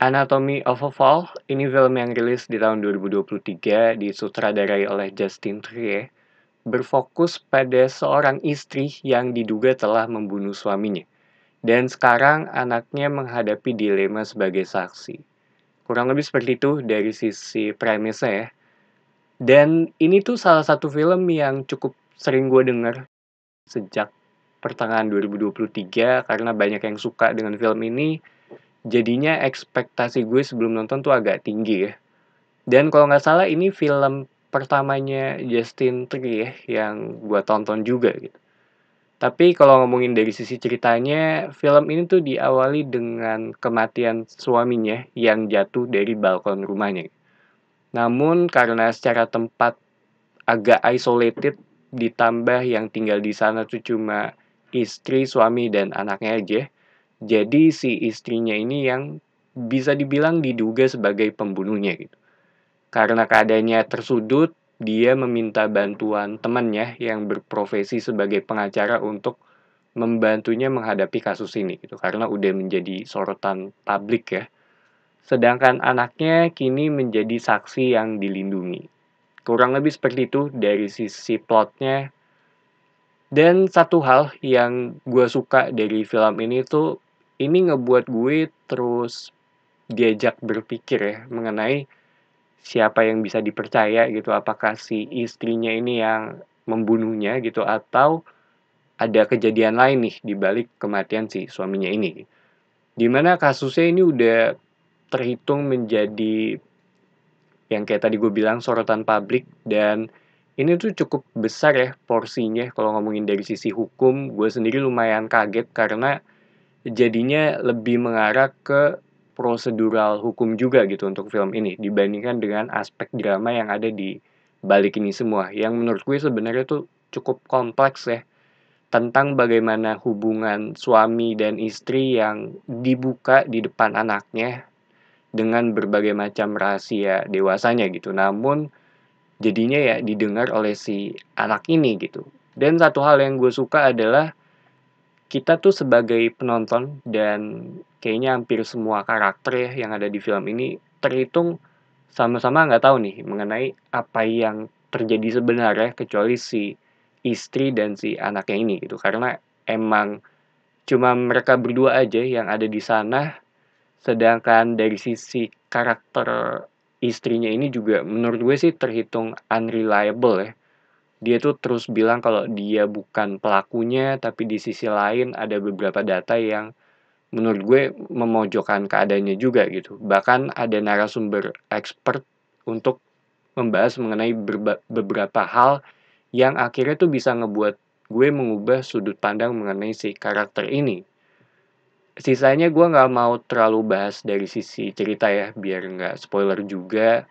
Anatomy of a Fall, ini film yang rilis di tahun 2023, disutradarai oleh Justin Trier, berfokus pada seorang istri yang diduga telah membunuh suaminya, dan sekarang anaknya menghadapi dilema sebagai saksi. Kurang lebih seperti itu dari sisi premisnya ya. Dan ini tuh salah satu film yang cukup sering gue denger sejak pertengahan 2023 karena banyak yang suka dengan film ini. Jadinya ekspektasi gue sebelum nonton tuh agak tinggi ya. Dan kalau nggak salah ini film pertamanya Justin Trier yang gue tonton juga gitu. Tapi kalau ngomongin dari sisi ceritanya, film ini tuh diawali dengan kematian suaminya yang jatuh dari balkon rumahnya. Namun karena secara tempat agak isolated, ditambah yang tinggal di sana tuh cuma istri, suami, dan anaknya aja. Jadi si istrinya ini yang bisa dibilang diduga sebagai pembunuhnya gitu. Karena keadaannya tersudut, dia meminta bantuan temannya yang berprofesi sebagai pengacara untuk membantunya menghadapi kasus ini gitu. Karena udah menjadi sorotan publik ya. Sedangkan anaknya kini menjadi saksi yang dilindungi. Kurang lebih seperti itu dari sisi plotnya. Dan satu hal yang gue suka dari film ini tuh, ini ngebuat gue terus diajak berpikir ya mengenai siapa yang bisa dipercaya gitu. Apakah si istrinya ini yang membunuhnya gitu atau ada kejadian lain nih di balik kematian si suaminya ini. Dimana kasusnya ini udah terhitung menjadi yang kayak tadi gue bilang sorotan publik, dan ini tuh cukup besar ya porsinya. Kalau ngomongin dari sisi hukum, gue sendiri lumayan kaget karena jadinya lebih mengarah ke prosedural hukum juga gitu untuk film ini dibandingkan dengan aspek drama yang ada di balik ini semua, yang menurut gue sebenarnya tuh cukup kompleks ya, tentang bagaimana hubungan suami dan istri yang dibuka di depan anaknya dengan berbagai macam rahasia dewasanya gitu. Namun jadinya ya didengar oleh si anak ini gitu. Dan satu hal yang gue suka adalah kita tuh sebagai penonton dan kayaknya hampir semua karakter ya yang ada di film ini terhitung sama-sama nggak tahu nih mengenai apa yang terjadi sebenarnya kecuali si istri dan si anaknya ini gitu. Karena emang cuma mereka berdua aja yang ada di sana. Sedangkan dari sisi karakter istrinya ini juga menurut gue sih terhitung unreliable ya. Dia tuh terus bilang kalau dia bukan pelakunya, tapi di sisi lain ada beberapa data yang menurut gue memojokkan keadaannya juga gitu. Bahkan ada narasumber expert untuk membahas mengenai beberapa hal yang akhirnya tuh bisa ngebuat gue mengubah sudut pandang mengenai si karakter ini. Sisanya gue nggak mau terlalu bahas dari sisi cerita ya, biar nggak spoiler juga.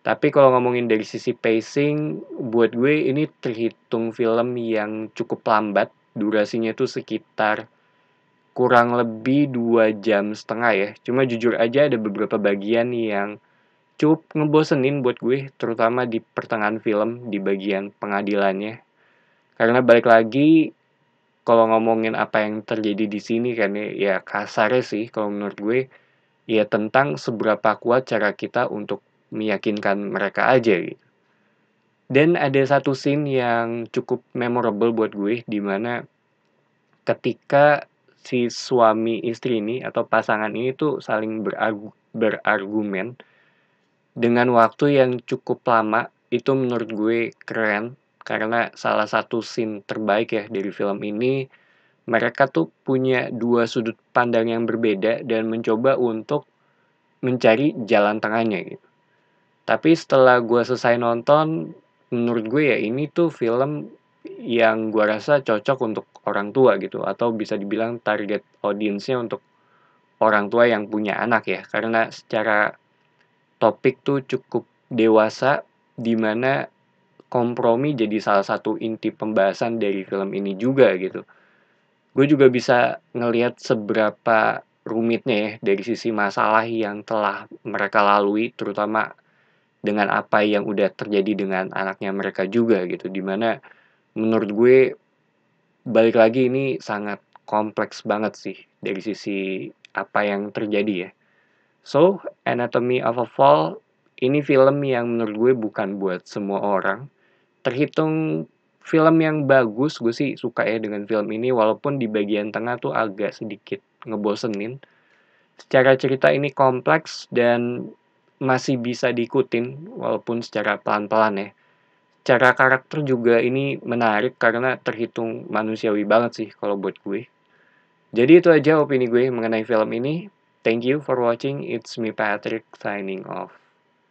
Tapi kalau ngomongin dari sisi pacing, buat gue ini terhitung film yang cukup lambat. Durasinya tuh sekitar kurang lebih 2 jam setengah ya. Cuma jujur aja ada beberapa bagian yang cukup ngebosenin buat gue, terutama di pertengahan film, di bagian pengadilannya. Karena balik lagi, kalau ngomongin apa yang terjadi di sini kan ya, ya kasarnya sih kalau menurut gue, ya tentang seberapa kuat cara kita untuk meyakinkan mereka aja gitu. Dan ada satu scene yang cukup memorable buat gue, di mana ketika si suami istri ini atau pasangan ini tuh saling berargumen dengan waktu yang cukup lama, itu menurut gue keren. Karena salah satu scene terbaik ya dari film ini, mereka tuh punya dua sudut pandang yang berbeda dan mencoba untuk mencari jalan tengahnya gitu. Tapi setelah gue selesai nonton, menurut gue ya ini tuh film yang gue rasa cocok untuk orang tua gitu, atau bisa dibilang target audiensnya untuk orang tua yang punya anak ya, karena secara topik tuh cukup dewasa, di mana kompromi jadi salah satu inti pembahasan dari film ini juga gitu. Gue juga bisa ngelihat seberapa rumitnya ya dari sisi masalah yang telah mereka lalui, terutama dengan apa yang udah terjadi dengan anaknya mereka juga gitu. Dimana menurut gue balik lagi ini sangat kompleks banget sih dari sisi apa yang terjadi ya. So, Anatomy of a Fall ini film yang menurut gue bukan buat semua orang. Terhitung film yang bagus, gue sih suka ya dengan film ini walaupun di bagian tengah tuh agak sedikit ngebosenin. Secara cerita ini kompleks dan masih bisa diikutin walaupun secara pelan-pelan ya. Secara karakter juga ini menarik karena terhitung manusiawi banget sih kalau buat gue. Jadi itu aja opini gue mengenai film ini. Thank you for watching. It's me Patrick signing off.